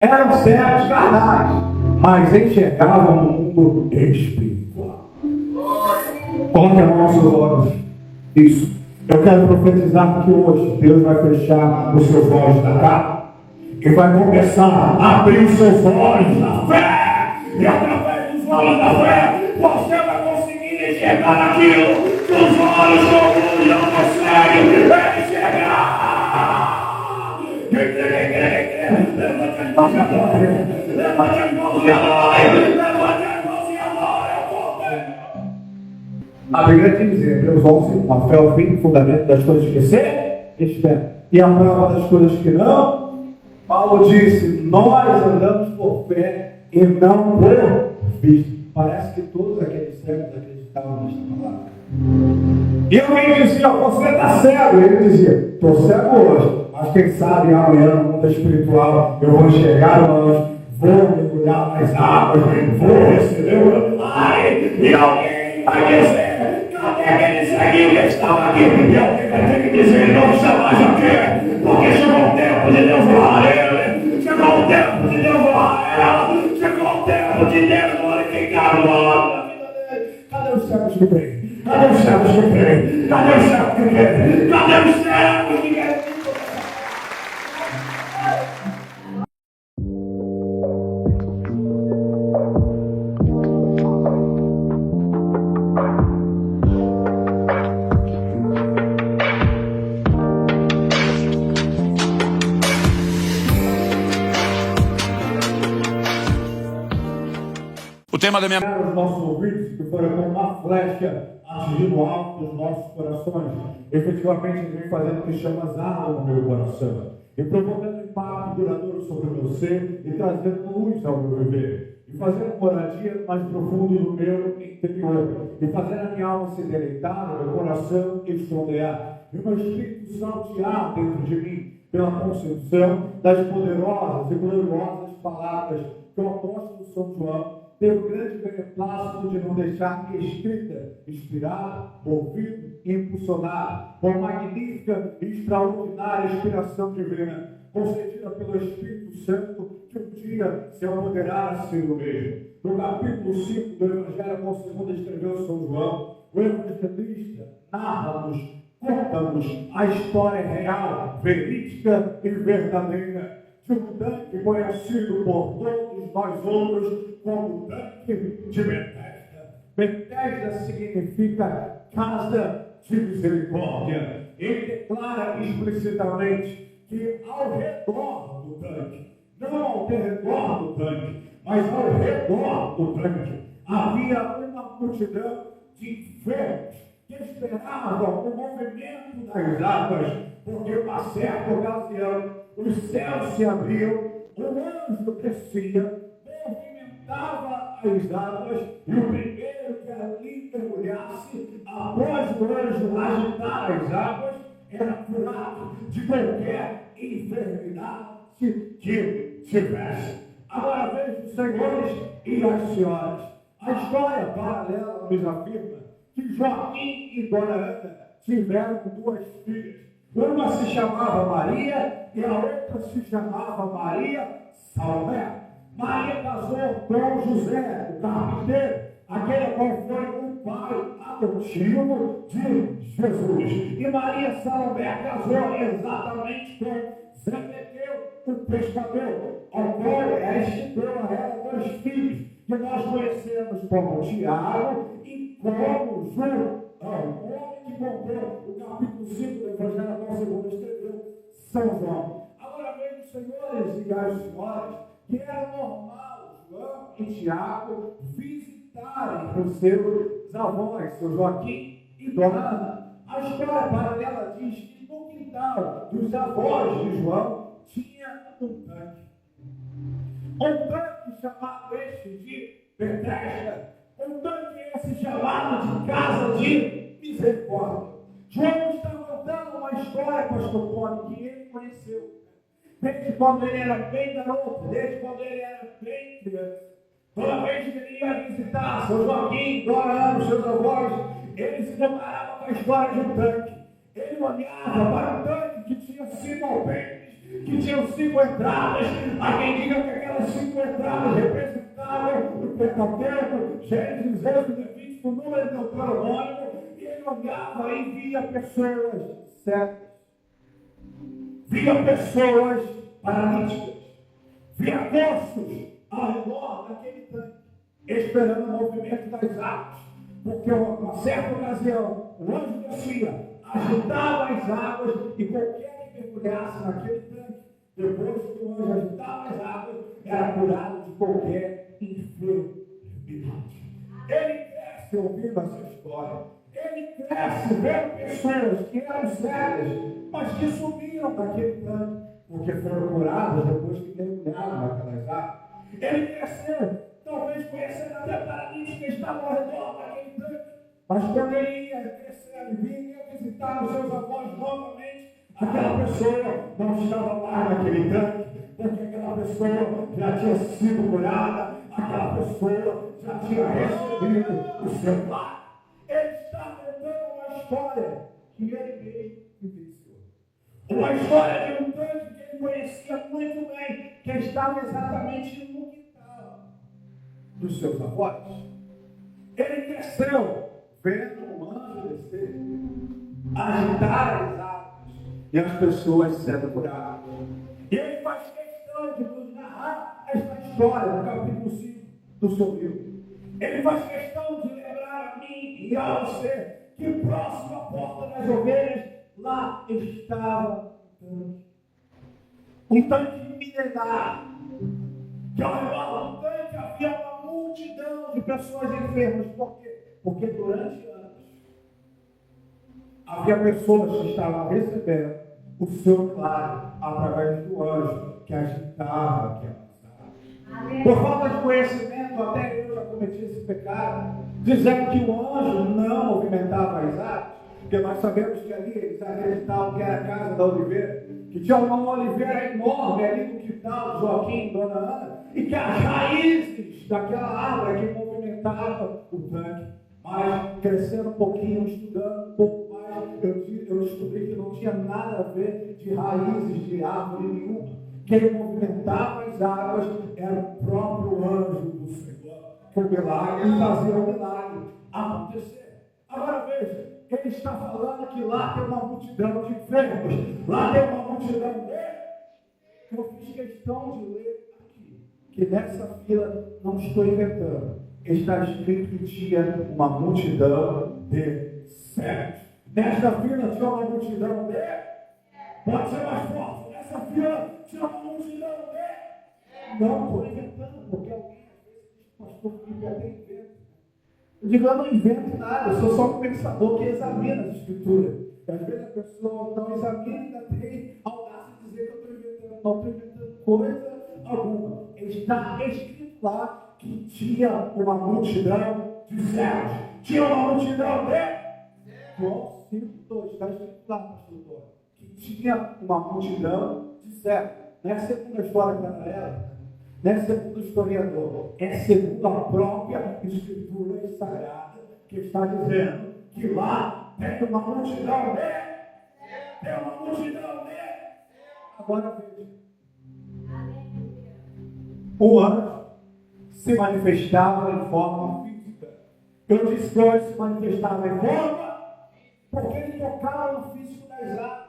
Eram cegos carnais, mas enxergavam no mundo espiritual. Coloque a mão aos seus olhos. Isso. Eu quero profetizar que hoje Deus vai fechar os seus olhos da carne e vai começar a abrir os seus olhos na fé. E através dos olhos da fé, você vai conseguir enxergar aquilo que os olhos comuns não conseguem enxergar. Levante as mãos e adore. Levante as mãos e adore. Levante as mãos e adore. A Bíblia diz em Hebreus 11, a fé é o fim, o fundamento das coisas que se esperam. E a prova das coisas que não. Paulo disse, nós andamos por fé e não por vista. Parece que todos aqueles cegos acreditavam nesta palavra. E alguém dizia, você está cego. E ele dizia, estou cego hoje, mas quem sabe amanhã no mundo espiritual eu vou enxergar o anjo, vou mergulhar nas águas, vou receber o meu milagre. E alguém vai dizer, cadê aquele ceguinho que estava aqui? E alguém vai ter que dizer, ele não está mais aqui, porque chegou o tempo de Deus honrar ele, chegou o tempo de Deus honrar ela, chegou o tempo de Deus glorificar o nome da vida dele. Cadê os cegos que vêm? Cadê os cegos que vêm? Cadê os cegos que vêm? Cadê os cegos que vêm? O tema da minha... Os nossos ouvidos que foram como uma flecha atingindo o alto dos nossos corações. Efetivamente, ele vem fazendo o que chama arma no meu coração e provocando um impacto duradouro sobre o meu ser e trazendo luz ao meu viver e fazendo moradia mais profundo no meu interior e fazendo a minha alma se deleitar, o meu coração estontear e o meu espírito saltear dentro de mim pela concepção das poderosas e gloriosas palavras que o apóstolo São João teve o grande beneplácito de não deixar escrita, inspirar, ouvido e impulsionar por magnífica e extraordinária inspiração divina, concedida pelo Espírito Santo, que um dia se apoderará a ser o mesmo. No capítulo 5 do Evangelho, como segundo escreveu São João, o evangelista narra-nos, conta-nos a história real, verídica e verdadeira de um tanque conhecido por todos nós outros como tanque de Betesda. Betesda significa casa de misericórdia. Ele declara explicitamente que ao redor do tanque, não ao redor do tanque, mas ao redor do tanque, havia uma multidão de enfermos que esperavam o movimento das águas, porque uma certa ocasião os céus se abriam, o anjo descia, movimentava as águas, e o primeiro que ali mergulhasse, após o anjo agitar as águas, era curado de qualquer enfermidade que tivesse. Agora veja os senhores e as senhoras. A história paralela nos afirma que Joaquim e Dona Ana tiveram duas filhas. Uma se chamava Maria e a outra se chamava Maria Salomé. Maria casou com José, o carpinteiro, aquele qual foi o pai adotivo de Jesus. E Maria Salomé casou exatamente com Zebedeu, o pescador, ao qual este deu a ela dois filhos, que nós conhecemos como Tiago e como João. O homem que comprou o capítulo 5 do Evangelho ao segundo escreveu São João. Agora vejam, senhores e as senhoras, que era normal João e Tiago visitarem os seus avós, seu Joaquim e Dona Ana. A história paralela diz que no quintal dos avós de João tinha um tanque. Um tanque chamado este de Betesda. Um tanque esse chamado de casa de misericórdia. João está contando uma história, pastor Pony, que ele conheceu. Desde quando ele era bem garoto, desde quando ele era bem criança. Toda vez que ele ia visitar seu Joaquim, Dona Ana, seus avós, ele se deparava com a história de um tanque. Ele olhava para um tanque que tinha 5 alpendres que tinham 5 entradas. Há quem diga que aquelas 5 entradas representavam o Pentateuco, Gênesis, Êxodo, Levítico, o número do Deuteronômio, e ele olhava e via pessoas certas, via pessoas paralíticas, via corços ao redor daquele tanque, esperando o movimento das águas, porque uma certa ocasião o anjo descia, agitava as águas, e qualquer que mergulhasse naquele tanque, depois que o anjo agitava as águas, era curado de qualquer enfermidade. Ele cresce ouvindo essa história. Ele cresce vendo pessoas que eram sérias, mas que sumiram daquele tanque, porque foram curadas depois que mergulharam naquelas águas. Ele cresceu, talvez conhecendo até paralíticos que estavam ao redor daquele tanque, mas quando ele ia crescendo e vinha visitar os seus avós novamente, aquela pessoa não estava mais naquele tanque, porque aquela pessoa já tinha sido curada, aquela pessoa já tinha recebido o seu lar. Ele está contando uma história que ele mesmo vivenciou. Uma história de um tanque que ele conhecia muito bem, que estava exatamente no quintal dos seus avós. Ele cresceu vendo um anjo descer, agitar as águas e as pessoas sendo curadas. E ele faz questão de nos narrar esta história no capítulo 5 do seu livro. Ele faz questão de lembrar a mim e a você que próximo à porta das ovelhas, lá estava um tanque milenar, que ao redor do tanque havia uma multidão de pessoas enfermas. Por quê? Porque durante anos havia pessoas que estavam recebendo o seu milagre através do anjo que agitava aquelas águas. Por falta de conhecimento, até eu já cometi esse pecado, dizendo que o anjo não movimentava as águas, porque nós sabemos que ali eles acreditavam que era a casa da oliveira, que tinha uma oliveira enorme ali no quintal de Joaquim e Dona Ana, e que as raízes daquela árvore que movimentavam o tanque. Mas crescendo um pouquinho, estudando um pouco mais, eu descobri que não tinha nada a ver de raízes de árvore nenhuma. Quem movimentava as águas era o próprio anjo do Senhor. O milagre fazia o milagre acontecer. Agora veja, ele está falando que lá tem uma multidão de enfermos, lá tem uma multidão de... Eu fiz questão de ler aqui, que nessa fila não estou inventando. Está escrito que tinha uma multidão de cegos. Nesta fila tinha uma multidão de... Pode ser mais forte. Nessa fila tinha uma multidão de... Não estou inventando, porque alguém às vezes diz, pastor, que até inventa. Eu digo, eu não invento nada, eu sou só um pensador que examina as escrituras. E às vezes a pessoa não examina e ainda tem audácia de dizer que eu estou inventando. Não estou inventando coisa alguma. Está escrito lá que tinha uma multidão de cegos. Tinha uma multidão de... João 5:2, está escrito lá, pastor, que tinha uma multidão de cegos. Não é segundo a história paralela, não é segundo o historiador, é segundo a própria Escritura Sagrada, que está dizendo que lá tem uma multidão de... Tem uma multidão de... Agora veja. O anjo se manifestava em forma física. Eu disse que hoje se manifestava em forma porque ele tocava no físico das águas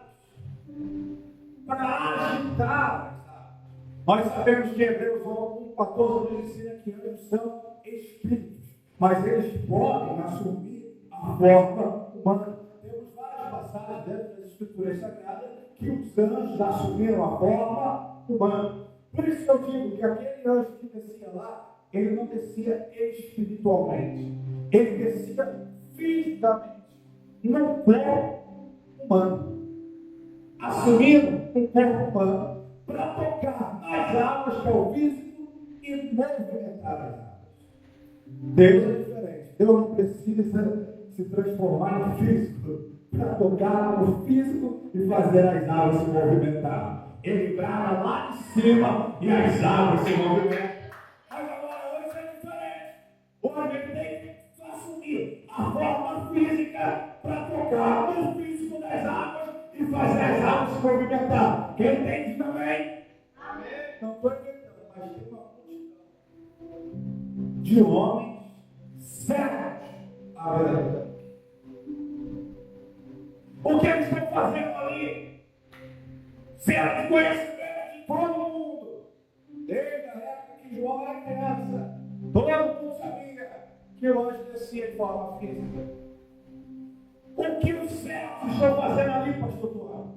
para agitar as águas. Nós sabemos que Hebreus 1:14 nos ensina que anjos são espíritos, mas eles podem assumir a forma humana. Temos várias passagens dentro das Escrituras Sagradas que os anjos assumiram a forma humana. Por isso que eu digo que aquele anjo que descia lá, ele não descia espiritualmente, ele descia fisicamente, no corpo humano, assumindo um corpo humano, para tocar nas águas, que é o físico, e movimentar as águas. Deus é diferente, Deus não precisa se transformar em físico, para tocar no físico e fazer as águas se movimentar. Ele brava lá de cima e as águas se movimentam. Mas agora hoje é diferente. Hoje ele tem que assumir a forma física para tocar no físico das águas e fazer as águas se movimentar. Quem entende também de homens cegos à verdade. O que eles estão fazendo ali? Sendo de conhecimento de todo mundo. Desde a época que João era criança, todo mundo sabia que o anjo descia de forma física. O que os céus estão fazendo ali, pastor Tuano?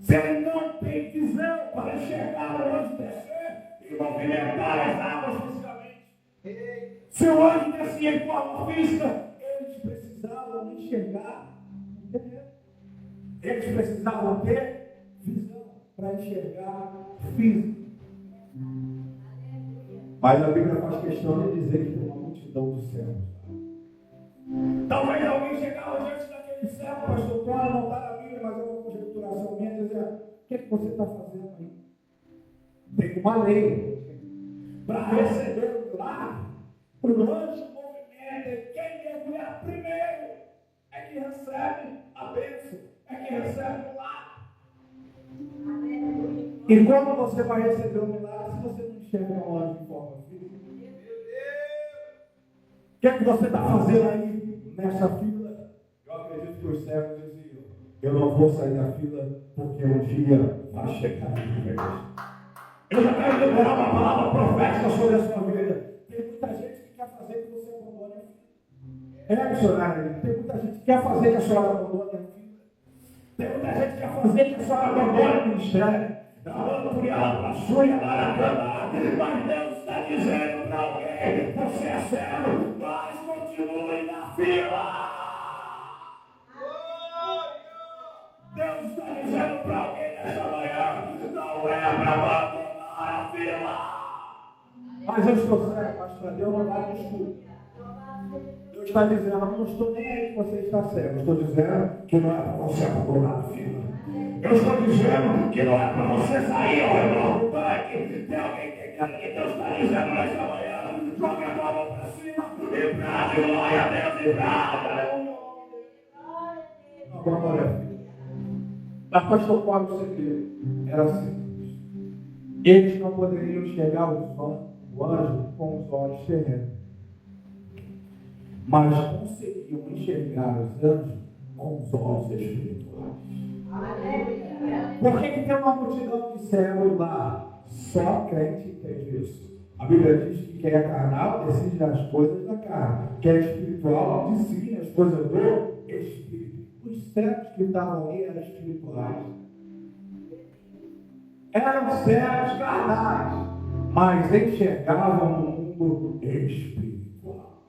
Se ele não tem visão para enxergar o anjo descer e movimentar as águas fisicamente. Se o anjo descia em forma física, eles precisavam enxergar. Eles precisavam ter visão para enxergar físico. Mas a Bíblia faz questão de dizer que tem uma multidão dos céus. Talvez alguém chegava diante daquele céu, pastor Paulo, não está na Bíblia, mas é uma conjecturação minha, dizer: o que você está fazendo aí? Tem uma lei para receber o milagre. O anjo movimenta, quem mergulhar primeiro é que recebe a bênção, é que recebe o milagre. E como você vai receber o milagre se você não enxerga um anjo de forma física? O que é que você está fazendo aí nessa fila? Eu acredito que os servos diziam: eu não vou sair da fila porque um dia vai chegar a minha vez. Eu já quero liberar uma palavra profética sobre a sua vida. Tem muita gente que quer fazer que você abandone a fila. Missionário, tem muita gente que quer fazer que a senhora abandone a fila. Tem muita gente que quer fazer que a senhora abandone o ministério. Por ela, para a sua Maracanã. Mas Deus está dizendo para alguém: você é servo, mas continue na fila. Deus está dizendo para alguém nessa manhã: não é para abandonar a fila. Mas eu estou certo, pastor, Deus não vai me escutar. Deus está dizendo: eu não estou nem aí que você está certo. Eu estou dizendo que não é para você abandonar a fila. Eu estou dizendo que não é para você sair ao redor do tanque. Tem alguém que Deus está dizendo nesta manhã: joga a mão para cima e brade, glória a Deus, e brade. Agora, mas pastor Paulo, você era simples. Eles não poderiam enxergar o anjo com os olhos terrenos, mas conseguiam enxergar os anjos com os olhos espirituais. Por que tem uma multidão de servos lá? Só crente entende isso. A Bíblia diz que quem é carnal decide das coisas da carne, quem é espiritual decide as coisas do Espírito. Os servos que estavam ali eram espirituais. Eram servos carnais, mas enxergavam no mundo espiritual.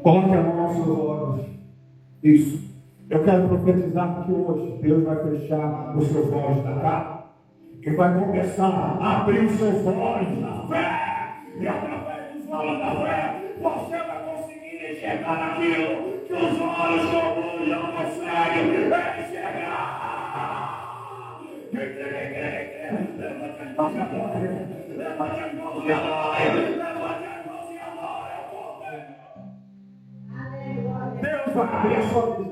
Coloque a mão aos seus olhos. Isso. Eu quero profetizar que hoje Deus vai fechar os seus olhos da carne e vai começar a abrir os seus olhos na fé. E através dos olhos da fé, você vai conseguir enxergar aquilo que os olhos comuns não conseguem enxergar. Levante as mãos e adore. Levante as mãos e adore. Levante as mãos e adore. Deus vai abrir a sua visão.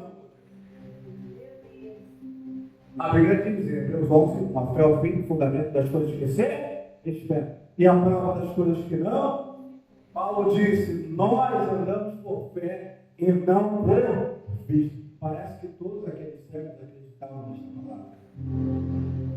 A Bíblia diz em Hebreus 11: uma fé ao fim do fundamento das coisas que se esperam, e a prova das coisas que não. Paulo disse: nós andamos por fé e não por vista. Parece que todos aqueles cegos acreditavam nesta palavra.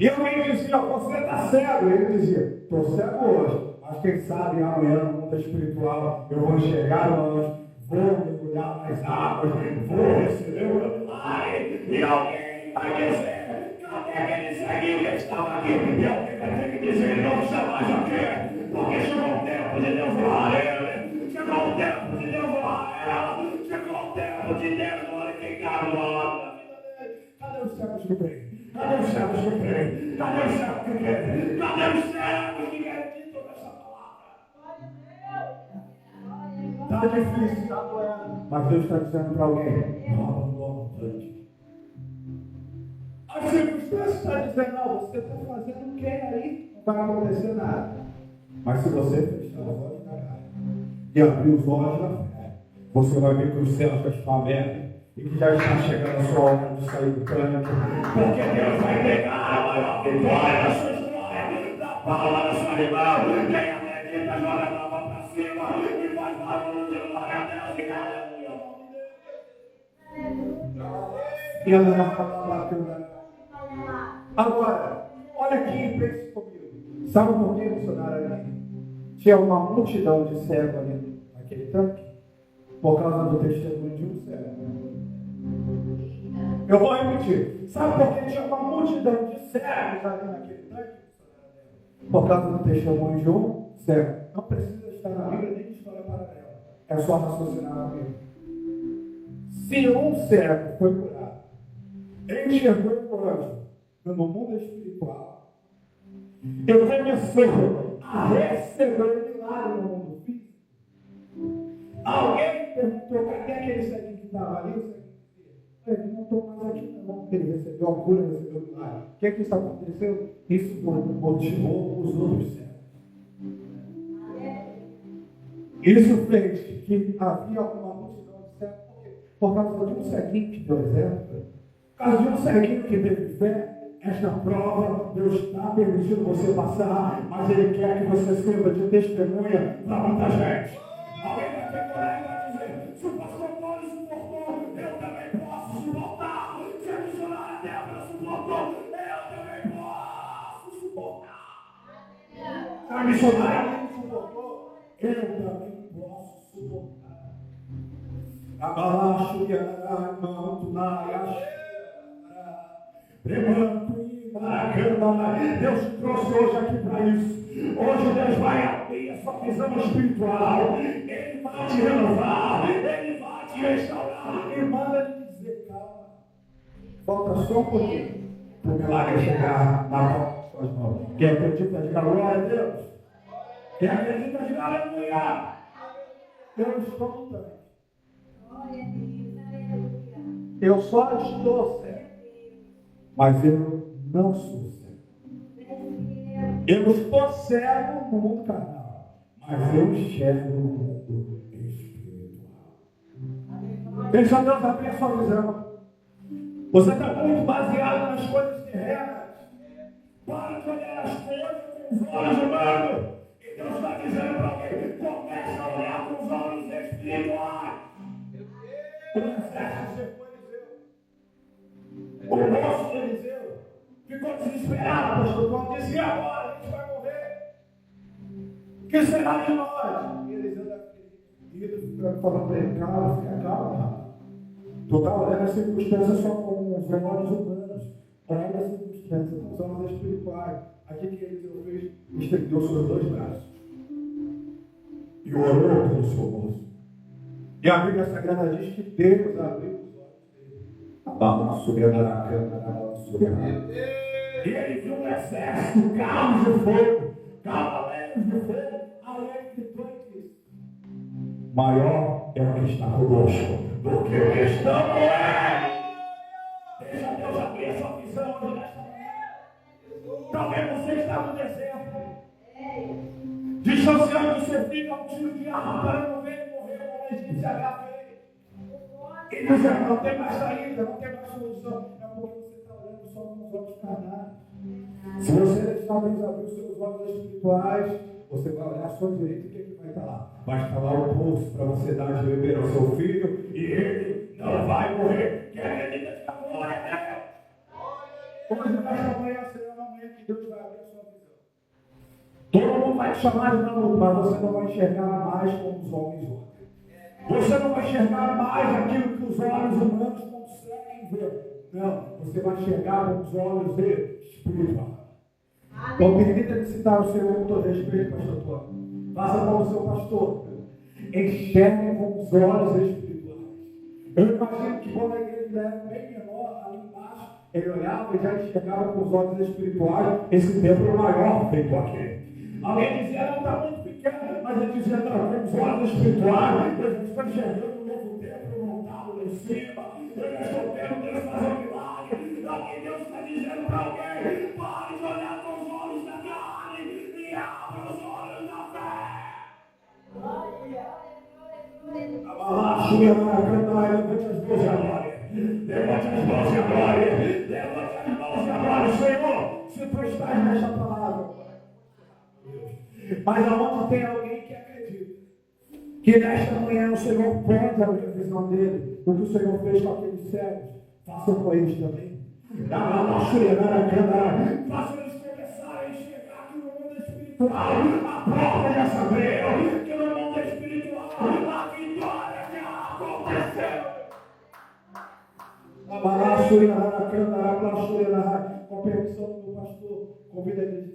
E alguém dizia: você está cego. E ele dizia: estou cego hoje, mas quem sabe amanhã no mundo espiritual eu vou enxergar o anjo, vou mergulhar nas águas, vou receber o meu milagre. E alguém vai dizer: aquele ceguinho que estava aqui, e alguém vai ter que dizer: ele não está mais aqui, porque chegou o tempo de Deus honrar ele, chegou o tempo de Deus honrar ela, chegou o tempo de Deus glorificar o nome da vida dele. Cadê os cegos que vêm? Cadê os cegos que vêm? Cadê os cegos que vêm? Cadê os cegos que acreditam nessa palavra? Está difícil, está doendo, mas Deus está dizendo para alguém: não abandona o trânsito. A circunstância está dizendo: não, você está fazendo o que aí? Não vai acontecer nada. Mas se você fechar os olhos da carne e abrir os olhos da fé, você vai ver que os céus já estão abertos e que já está chegando a sua hora de sair do trânsito. Porque Deus vai entregar a maior vitória da sua história, da palma da sua irmã. Quem acredita acredita, joga a mão para cima e faz barulho de glória a Deus. E aleluia. E anda na palavra. Agora, olha aqui e pense comigo. Sabe por que, missionário, ali? Tinha uma multidão de cegos ali naquele tanque? Por causa do testemunho de um cego. Eu vou repetir. Sabe por que tinha uma multidão de cegos ali naquele tanque? Por causa do testemunho de um cego. Não precisa estar na Bíblia nem de história paralela. É só raciocinar na Bíblia. Se um cego foi curado, ele enxergou o anjo no mundo espiritual, eu comecei a receber milagre no mundo físico. Alguém perguntou: cadê aquele ceguinho que estava ali? Ele não estou mais aqui, não. Ele recebeu a cura, recebeu o milagre. O que é que isso aconteceu? Isso motivou os outros cegos. Isso fez que havia uma multidão de cegos. Por causa de um ceguinho que deu exemplo, por causa de um ceguinho que teve fé. Esta prova Deus está permitindo você passar, mas Ele quer que você sirva de testemunha para muita gente. Alguém vai ter coragem para dizer: se o pastor Paulo suportou, eu também posso suportar. Se a missionária Débora suportou, eu também posso suportar. Se a missionária não suportou, eu também posso suportar. Abalacho e manto na Deus te trouxe hoje aqui para isso. Hoje Deus vai abrir a sua visão espiritual. Ele vai te renovar. Ele vai te restaurar. E manda lhe dizer: calma. Falta só um pouquinho para o milagre chegar na mão de suas mãos. Quem acredita, diga glória a Deus. Quem acredita, diga aleluia. Eu estou lutando. Eu só estou certo. Mas eu não sou cego. Eu estou cego no mundo carnal, mas eu enxergo no mundo espiritual. Deixa Deus abrir a sua visão. Você está muito baseado nas coisas terrenas. Para de olhar as coisas com os olhos humanos. E Deus está dizendo para alguém: comece a olhar com os olhos espirituais. O exército cercou Eliseu. O moço de Eliseu ficou desesperado, pastor. Quando disse: e agora? A gente vai morrer. O que será de nós? E Eliseu está falando para ele: calma, fica calma. Tu está olhando as circunstâncias só com os olhos humanos. Olha as circunstâncias com os olhos espirituais. Aqui que Eliseu fez, estendeu seus dois braços e orou pelo seu moço. E a Bíblia Sagrada diz que Deus abriu os olhos dele. A barra subiu na cama, e ele viu um exército, carros de fogo, cavaleiros de fogo, além de tanques. Maior é o que está conosco do que o que está com ele. Deixa Deus abrir a sua visão hoje nesta manhã. Talvez você está no deserto, distanciando do seu filho a um tiro de arma para não ver ele morrer com a egípcia HIV. E dizendo: não tem mais saída, não tem mais solução. É porque você está olhando só com os olhos carnais. Se você talvez abrir os seus olhos espirituais, você vai olhar à sua direita e o que vai estar lá? Vai estar lá o poço para você dar de beber ao seu filho e ele não vai morrer. Quem acredita que a glória é dela? Hoje nesta manhã será uma manhã que Deus vai abrir a sua visão. Todo mundo vai te chamar de maluco, mas você não vai enxergar mais como os homens olham. Você não vai enxergar mais aquilo que os olhos humanos conseguem ver. Não, você vai enxergar com os olhos espirituais. Então, permita me citar o Senhor com todo respeito, pastor Antônio. Faça como o seu pastor. Enxergue com os olhos espirituais. Eu imagino que quando a igreja era bem menor, ali embaixo, ele olhava e já enxergava com os olhos espirituais esse templo maior feito aqui. Alguém dizia: não, está muito pequeno, mas ele dizia: não, com os olhos espirituais, a gente está enxergando um novo templo montado lá em cima. Eu estou vendo Deus fazer um milagre. Aqui Deus está dizendo para alguém: pare de olhar com os olhos da carne e abra os olhos da fé. Abalaxinha, Maracanã, levante as mãos agora. Levante as mãos agora. Levante as mãos agora, Senhor. Se tu estás nesta palavra, Mas aonde tem alguém que acredita que nesta manhã o Senhor pode abrir a visão dele, o que o Senhor fez com aqueles cegos, faça com eles também. Faça eles começarem a enxergar que no mundo espiritual a porta já se abriu, que no mundo espiritual a vitória já aconteceu. Com permissão do meu pastor, convido ele